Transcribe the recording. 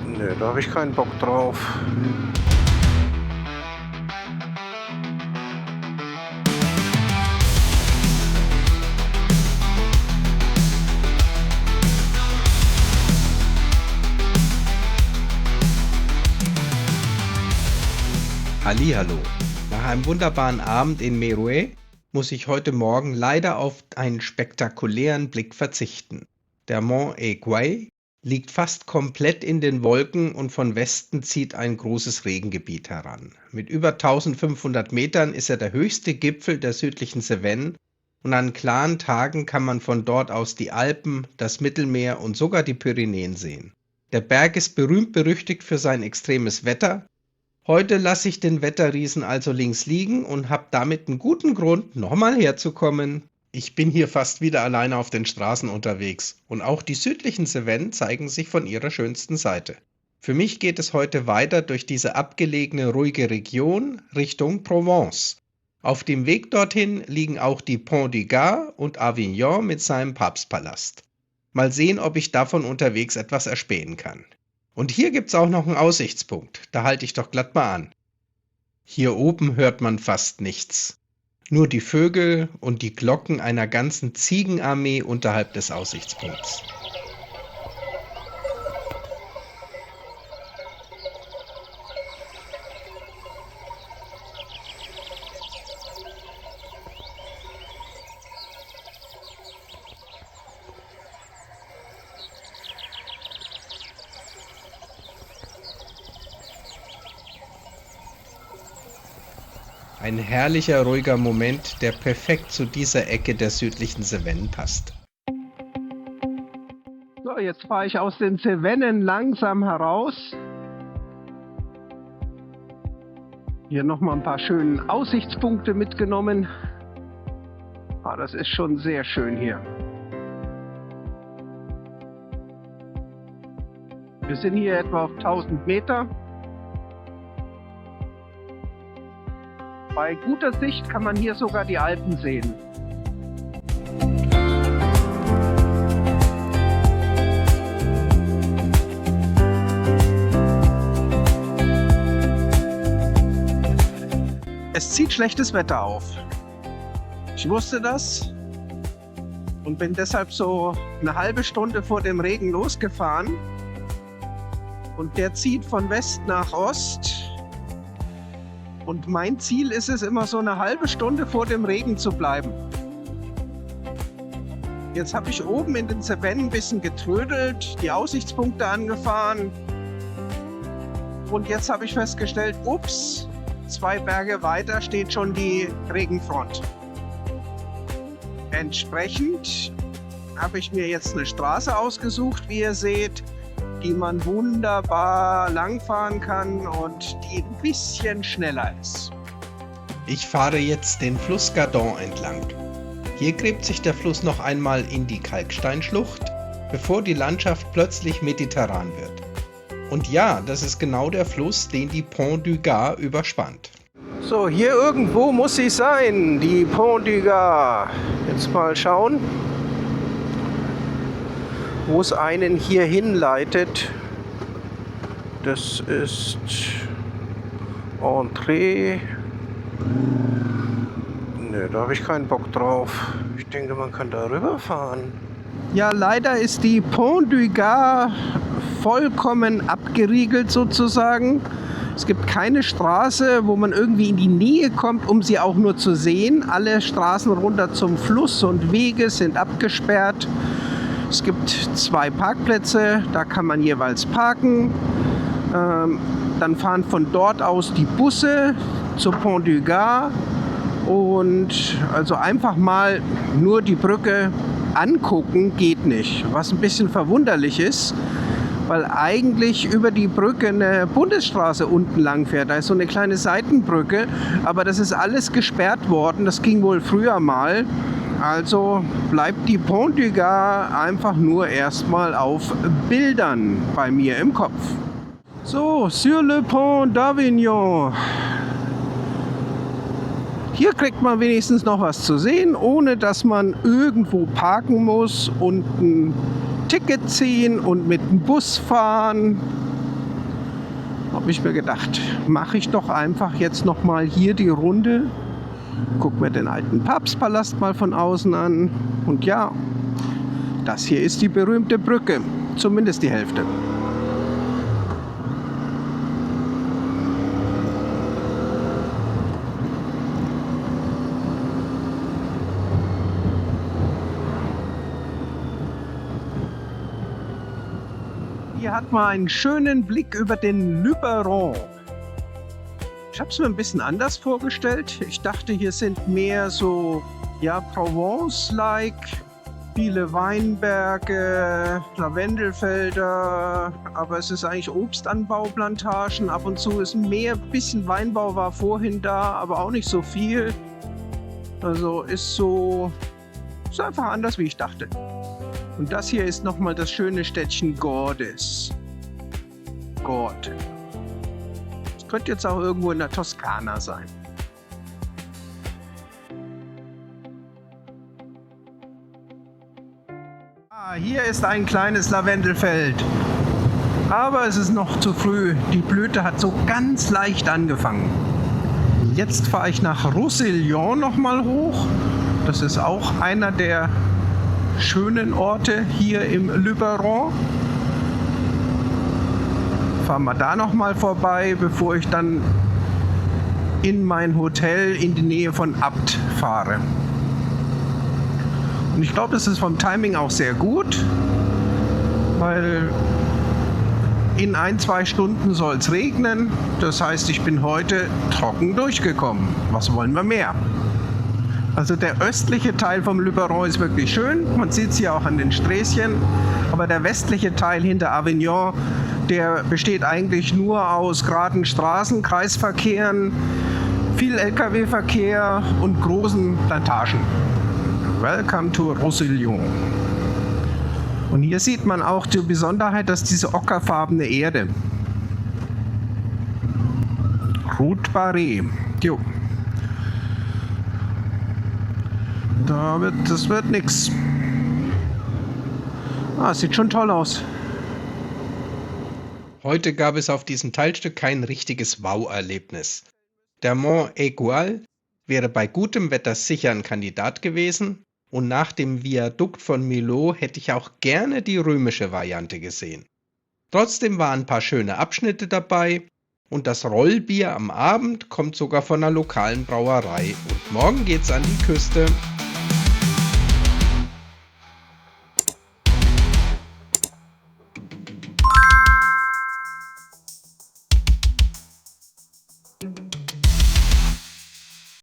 Ne, da habe ich keinen Bock drauf. Hallihallo. Nach einem wunderbaren Abend in Merué muss ich heute Morgen leider auf einen spektakulären Blick verzichten. Der Mont Aiguille liegt fast komplett in den Wolken und von Westen zieht ein großes Regengebiet heran. Mit über 1500 Metern ist er der höchste Gipfel der südlichen Cevennen und an klaren Tagen kann man von dort aus die Alpen, das Mittelmeer und sogar die Pyrenäen sehen. Der Berg ist berühmt-berüchtigt für sein extremes Wetter. Heute lasse ich den Wetterriesen also links liegen und habe damit einen guten Grund, nochmal herzukommen. Ich bin hier fast wieder alleine auf den Straßen unterwegs und auch die südlichen Cevennen zeigen sich von ihrer schönsten Seite. Für mich geht es heute weiter durch diese abgelegene, ruhige Region Richtung Provence. Auf dem Weg dorthin liegen auch die Pont du Gard und Avignon mit seinem Papstpalast. Mal sehen, ob ich davon unterwegs etwas erspähen kann. Und hier gibt's auch noch einen Aussichtspunkt, da halte ich doch glatt mal an. Hier oben hört man fast nichts. Nur die Vögel und die Glocken einer ganzen Ziegenarmee unterhalb des Aussichtspunkts. Ein herrlicher, ruhiger Moment, der perfekt zu dieser Ecke der südlichen Cevennen passt. So, jetzt fahre ich aus den Cevennen langsam heraus. Hier nochmal ein paar schöne Aussichtspunkte mitgenommen. Das ist schon sehr schön hier. Wir sind hier etwa auf 1000 Meter. Bei guter Sicht kann man hier sogar die Alpen sehen. Es zieht schlechtes Wetter auf. Ich wusste das und bin deshalb so eine halbe Stunde vor dem Regen losgefahren. Und der zieht von West nach Ost. Und mein Ziel ist es immer, so eine halbe Stunde vor dem Regen zu bleiben. Jetzt habe ich oben in den Cevennen ein bisschen getrödelt, die Aussichtspunkte angefahren. Und jetzt habe ich festgestellt, ups, 2 Berge weiter steht schon die Regenfront. Entsprechend habe ich mir jetzt eine Straße ausgesucht, wie ihr seht, die man wunderbar langfahren kann und die ein bisschen schneller ist. Ich fahre jetzt den Fluss Gardon entlang. Hier gräbt sich der Fluss noch einmal in die Kalksteinschlucht, bevor die Landschaft plötzlich mediterran wird. Und ja, das ist genau der Fluss, den die Pont du Gard überspannt. So, hier irgendwo muss sie sein, die Pont du Gard. Jetzt mal schauen, wo es einen hier hinleitet. Das ist Entrée. Ne, da habe ich keinen Bock drauf. Ich denke, man kann da rüberfahren. Ja, leider ist die Pont du Gard vollkommen abgeriegelt sozusagen. Es gibt keine Straße, wo man irgendwie in die Nähe kommt, um sie auch nur zu sehen. Alle Straßen runter zum Fluss und Wege sind abgesperrt. Es gibt 2 Parkplätze, da kann man jeweils parken. Dann fahren von dort aus die Busse zur Pont du Gard. Und also einfach mal nur die Brücke angucken geht nicht. Was ein bisschen verwunderlich ist, weil eigentlich über die Brücke eine Bundesstraße unten lang fährt. Da ist so eine kleine Seitenbrücke, aber das ist alles gesperrt worden. Das ging wohl früher mal. Also bleibt die Pont du Gard einfach nur erstmal auf Bildern bei mir im Kopf. So, sur le Pont d'Avignon. Hier kriegt man wenigstens noch was zu sehen, ohne dass man irgendwo parken muss und ein Ticket ziehen und mit dem Bus fahren. Habe ich mir gedacht, mache ich doch einfach jetzt nochmal hier die Runde. Guck mir den alten Papstpalast mal von außen an. Und ja, das hier ist die berühmte Brücke. Zumindest die Hälfte. Hier hat man einen schönen Blick über den Luberon. Ich habe es mir ein bisschen anders vorgestellt. Ich dachte, hier sind mehr so, ja, Provence-like. Viele Weinberge, Lavendelfelder, aber es ist eigentlich Obstanbauplantagen. Ab und zu ist mehr, bisschen Weinbau war vorhin da, aber auch nicht so viel. Also ist einfach anders, wie ich dachte. Und das hier ist nochmal das schöne Städtchen Gordes. Gord. Das könnte jetzt auch irgendwo in der Toskana sein. Hier ist ein kleines Lavendelfeld. Aber es ist noch zu früh. Die Blüte hat so ganz leicht angefangen. Jetzt fahre ich nach Roussillon nochmal hoch. Das ist auch einer der schönen Orte hier im Luberon. Fahren wir da nochmal vorbei, bevor ich dann in mein Hotel in die Nähe von Apt fahre. Und ich glaube, das ist vom Timing auch sehr gut, weil in 1-2 Stunden soll es regnen. Das heißt, ich bin heute trocken durchgekommen. Was wollen wir mehr? Also der östliche Teil vom Luberon ist wirklich schön. Man sieht es hier auch an den Sträßchen. Aber der westliche Teil hinter Avignon, der besteht eigentlich nur aus geraden Straßen, Kreisverkehren, viel Lkw-Verkehr und großen Plantagen. Welcome to Roussillon. Und hier sieht man auch die Besonderheit, dass diese ockerfarbene Erde. Route Barrée. Jo. Das wird nix. Sieht schon toll aus. Heute gab es auf diesem Teilstück kein richtiges Wow-Erlebnis. Der Mont Aiguille wäre bei gutem Wetter sicher ein Kandidat gewesen und nach dem Viadukt von Millau hätte ich auch gerne die römische Variante gesehen. Trotzdem waren ein paar schöne Abschnitte dabei und das Rollbier am Abend kommt sogar von einer lokalen Brauerei und morgen geht's an die Küste.